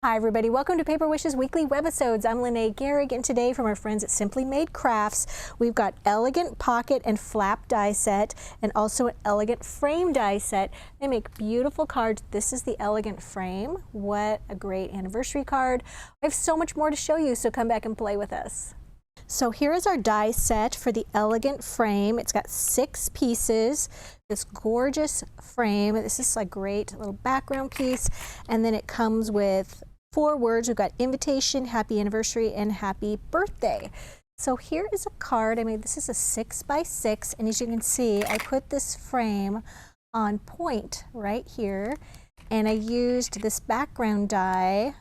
Hi everybody, welcome to Paper Wishes weekly webisodes. I'm Lene Gehrig, and today from our friends at Simply Made Crafts, we've got elegant pocket and flap die set and also an elegant frame die set. They make beautiful cards. This is the elegant frame. What a great anniversary card. I have so much more to show you, so come back and play with us. So here is our die set for the elegant frame. It's got 6 pieces, this gorgeous frame. This is a great little background piece, and then it comes with 4 words. We've got invitation, happy anniversary, and happy birthday. So here is a card. I made this is a 6x6, and as you can see, I put this frame on point right here, and I used this background die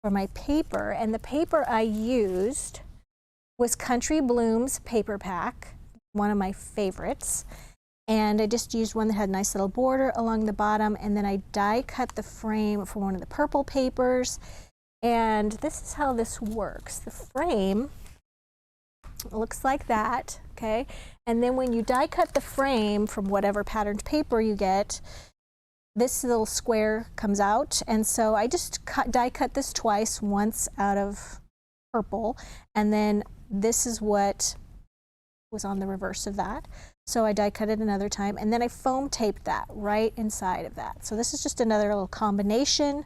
for my paper, and the paper I used was Country Blooms paper pack, one of my favorites. And I just used one that had a nice little border along the bottom, and then I die cut the frame for one of the purple papers. And this is how this works. The frame looks like that, okay? And then when you die cut the frame from whatever patterned paper you get, this little square comes out. And so I just die cut this twice, once out of purple, and then this is what was on the reverse of that. So I die cut it another time, and then I foam taped that right inside of that. So this is just another little combination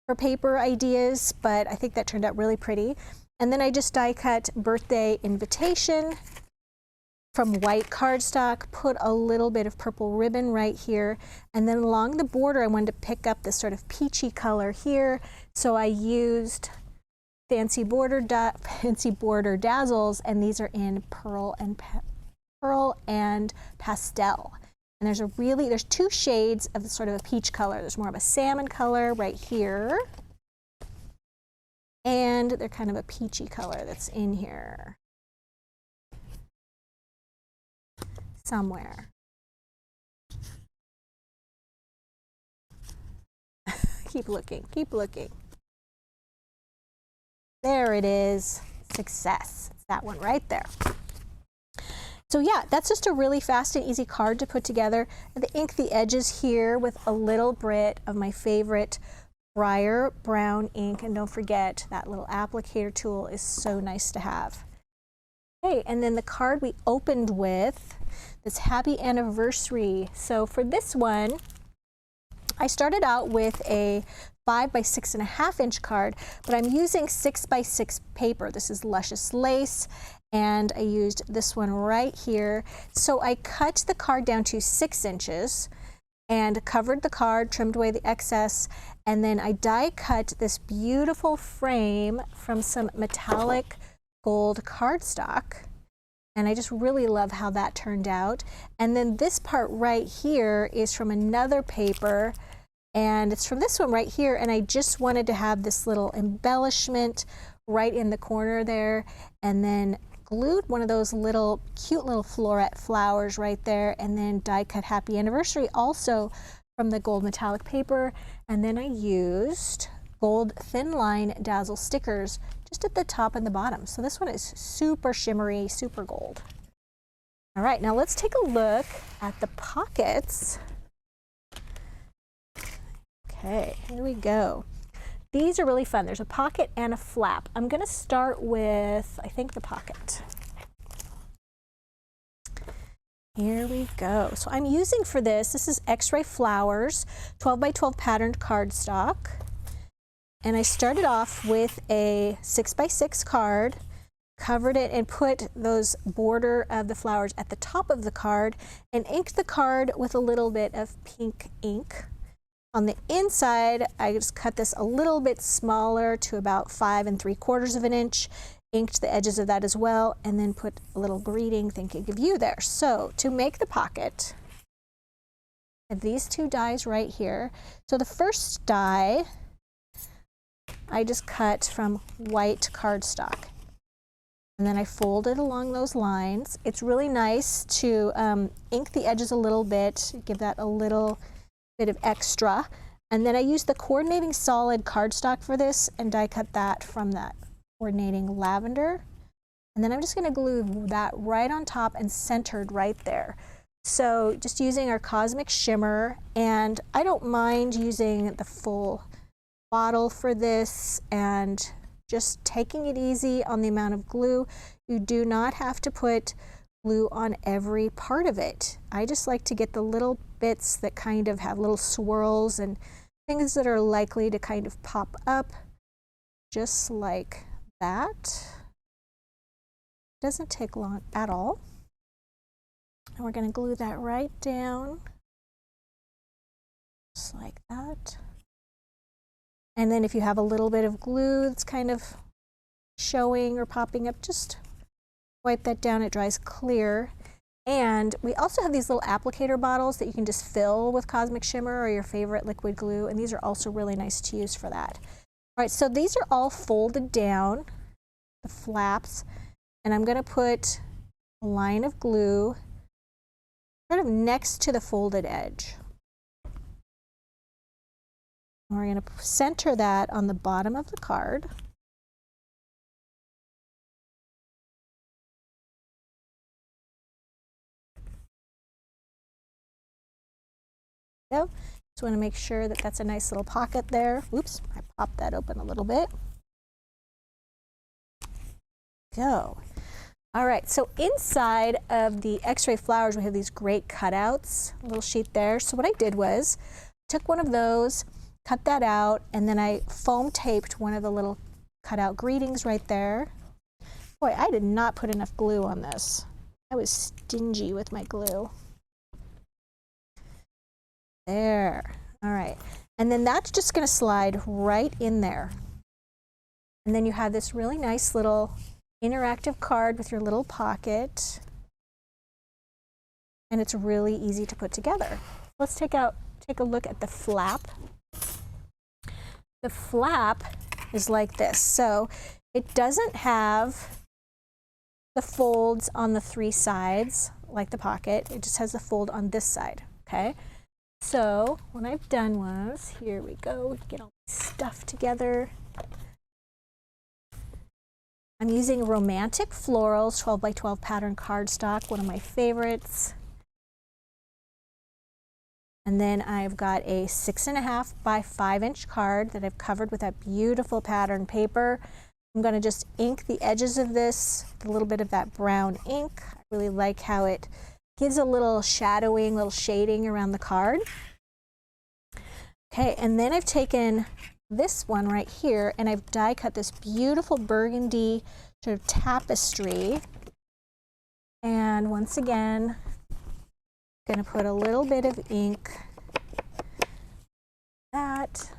for paper ideas, but I think that turned out really pretty. And then I just die cut birthday invitation from white cardstock, put a little bit of purple ribbon right here, and then along the border I wanted to pick up this sort of peachy color here, so I used fancy border dazzles, and these are in pearl and pastel. And there's 2 shades of sort of a peach color. There's more of a salmon color right here, and they're kind of a peachy color that's in here somewhere. Keep looking, keep looking. There it is, success. It's that one right there. So yeah, that's just a really fast and easy card to put together. I ink the edges here with a little bit of my favorite Breyer brown ink, and don't forget that little applicator tool is so nice to have. Okay, and then the card we opened with, this happy anniversary. So for this one, I started out with a 5 by 6.5 inch card, but I'm using 6x6 paper. This is Luscious Lace, and I used this one right here. So I cut the card down to 6 inches and covered the card, trimmed away the excess, and then I die cut this beautiful frame from some metallic gold cardstock. And I just really love how that turned out. And then this part right here is from another paper, and it's from this one right here, and I just wanted to have this little embellishment right in the corner there, and then glued one of those little cute little floret flowers right there, and then die cut happy anniversary also from the gold metallic paper. And then I used gold thin line dazzle stickers just at the top and the bottom. So this one is super shimmery, super gold. All right, now let's take a look at the pockets. Okay, here we go. These are really fun. There's a pocket and a flap. I'm going to start with, I think, the pocket. Here we go. So I'm using for this is X-Ray Flowers 12 by 12 patterned cardstock. And I started off with a 6x6 card, covered it and put those border of the flowers at the top of the card, and inked the card with a little bit of pink ink. On the inside, I just cut this a little bit smaller to about 5 3/4 of an inch, inked the edges of that as well, and then put a little greeting thinking of you there. So to make the pocket, I have these 2 dies right here. So the first die, I just cut from white cardstock, and then I fold it along those lines. It's really nice to ink the edges a little bit, give that a little bit of extra, and then I use the coordinating solid cardstock for this and die cut that from that coordinating lavender, and then I'm just going to glue that right on top and centered right there. So just using our Cosmic Shimmer, and I don't mind using the full bottle for this and just taking it easy on the amount of glue. You do not have to put glue on every part of it. I just like to get the little bits that kind of have little swirls and things that are likely to kind of pop up, just like that. Doesn't take long at all. And we're going to glue that right down, just like that. And then if you have a little bit of glue that's kind of showing or popping up, just wipe that down. It dries clear. And we also have these little applicator bottles that you can just fill with Cosmic Shimmer or your favorite liquid glue, and these are also really nice to use for that. All right, so these are all folded down, the flaps, and I'm going to put a line of glue kind of next to the folded edge. And we're going to center that on the bottom of the card. Go. Just want to make sure that that's a nice little pocket there. Oops, I popped that open a little bit. Go. All right, so inside of the X-ray flowers, we have these great cutouts, a little sheet there. So what I did was, took one of those, cut that out, and then I foam taped one of the little cutout greetings right there. Boy, I did not put enough glue on this. I was stingy with my glue. There. All right. And then that's just going to slide right in there. And then you have this really nice little interactive card with your little pocket. And it's really easy to put together. Let's take a look at the flap. The flap is like this. So it doesn't have the folds on the three sides like the pocket. It just has the fold on this side. Okay. So what I've done was, here we go, get all my stuff together. I'm using Romantic Florals 12 by 12 pattern cardstock, one of my favorites. And then I've got a 6.5 by 5 inch card that I've covered with that beautiful pattern paper. I'm going to just ink the edges of this with a little bit of that brown ink. I really like how it gives a little shadowing, little shading around the card. Okay, and then I've taken this one right here and I've die cut this beautiful burgundy sort of tapestry. And once again, I'm going to put a little bit of ink, that.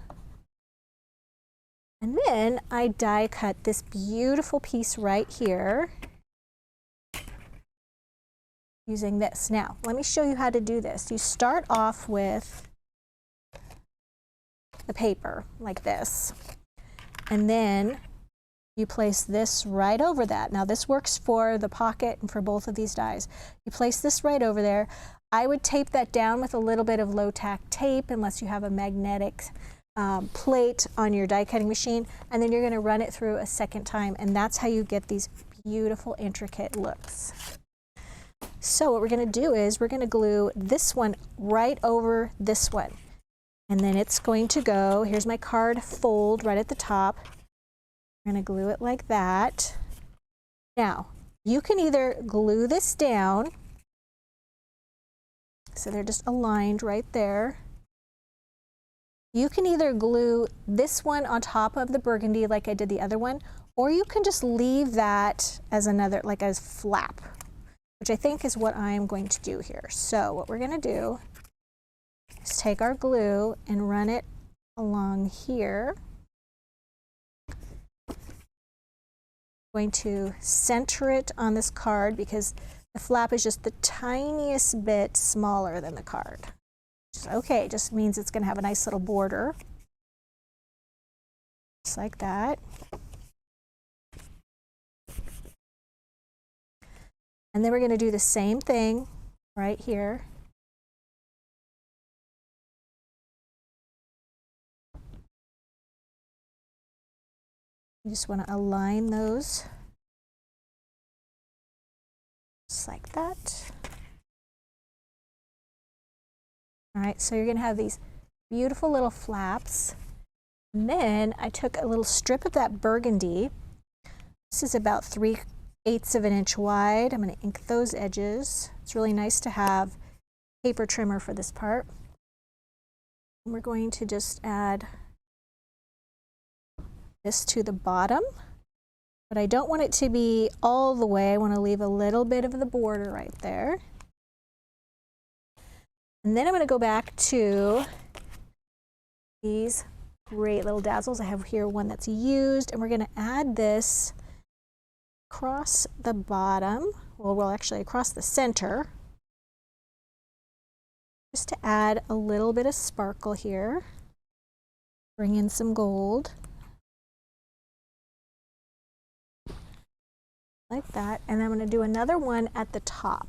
And then I die cut this beautiful piece right here using this. Now, let me show you how to do this. You start off with the paper like this, and then you place this right over that. Now this works for the pocket and for both of these dies. You place this right over there. I would tape that down with a little bit of low tack tape unless you have a magnetic plate on your die cutting machine, and then you're going to run it through a second time, and that's how you get these beautiful intricate looks. So what we're going to do is we're going to glue this one right over this one. And then it's going to go, here's my card fold right at the top. I'm going to glue it like that. Now, you can either glue this down, so they're just aligned right there. You can either glue this one on top of the burgundy like I did the other one, or you can just leave that as another, like as flap, which I think is what I'm going to do here. So what we're going to do is take our glue and run it along here. I'm going to center it on this card because the flap is just the tiniest bit smaller than the card. Okay, just means it's going to have a nice little border, just like that. And then we're going to do the same thing right here. You just want to align those just like that. All right, so you're going to have these beautiful little flaps. And then I took a little strip of that burgundy. This is about 3/8 of an inch wide. I'm going to ink those edges. It's really nice to have paper trimmer for this part. And we're going to just add this to the bottom, but I don't want it to be all the way. I want to leave a little bit of the border right there. And then I'm going to go back to these great little dazzles. I have here one that's used, and we're going to add this across the bottom, well actually across the center, just to add a little bit of sparkle here. Bring in some gold. Like that, and I'm going to do another one at the top.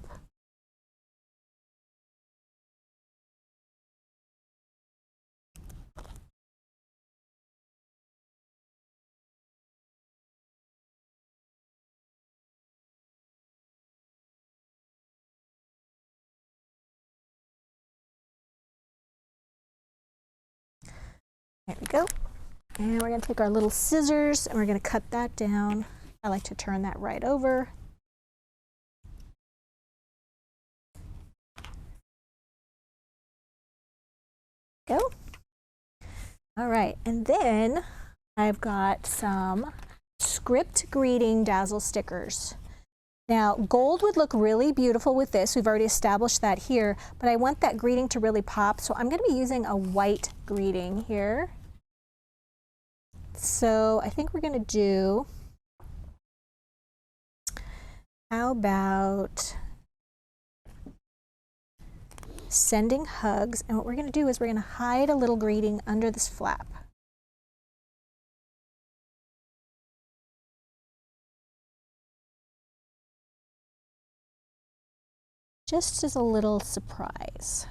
There we go. And we're going to take our little scissors and we're going to cut that down. I like to turn that right over. Go. All right, and then I've got some script greeting dazzle stickers. Now, gold would look really beautiful with this. We've already established that here, but I want that greeting to really pop, so I'm going to be using a white greeting here. So I think we're going to do, how about sending hugs? And what we're going to do is we're going to hide a little greeting under this flap. Just as a little surprise.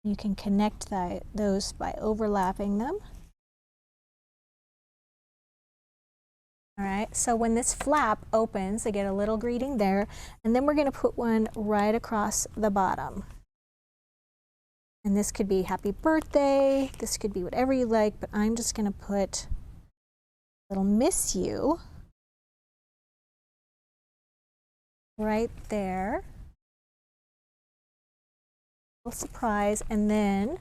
You can connect those by overlapping them. All right, so when this flap opens, I get a little greeting there, and then we're going to put one right across the bottom. And this could be happy birthday, this could be whatever you like, but I'm just going to put a little miss you right there. A little surprise, and then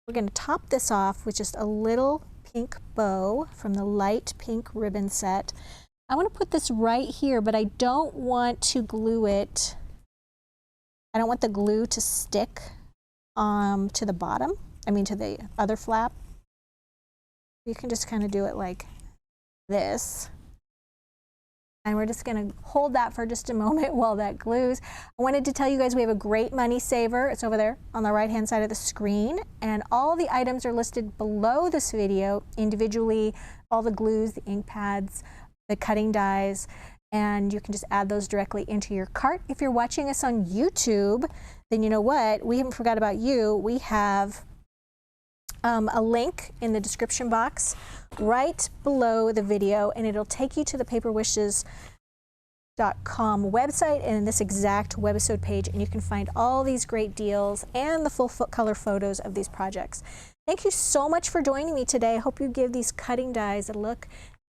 we're going to top this off with just a little pink bow from the light pink ribbon set. I want to put this right here, but I don't want to glue it. I don't want the glue to stick to the bottom, to the other flap. You can just kind of do it like this. And we're just going to hold that for just a moment while that glues. I wanted to tell you guys we have a great money saver. It's over there on the right hand side of the screen, and all the items are listed below this video individually, all the glues, the ink pads, the cutting dies, and you can just add those directly into your cart. If you're watching us on YouTube, then you know what? We haven't forgot about you. We have a link in the description box right below the video, and it'll take you to the paperwishes.com website and this exact webisode page, and you can find all these great deals and the full color photos of these projects. Thank you so much for joining me today. I hope you give these cutting dies a look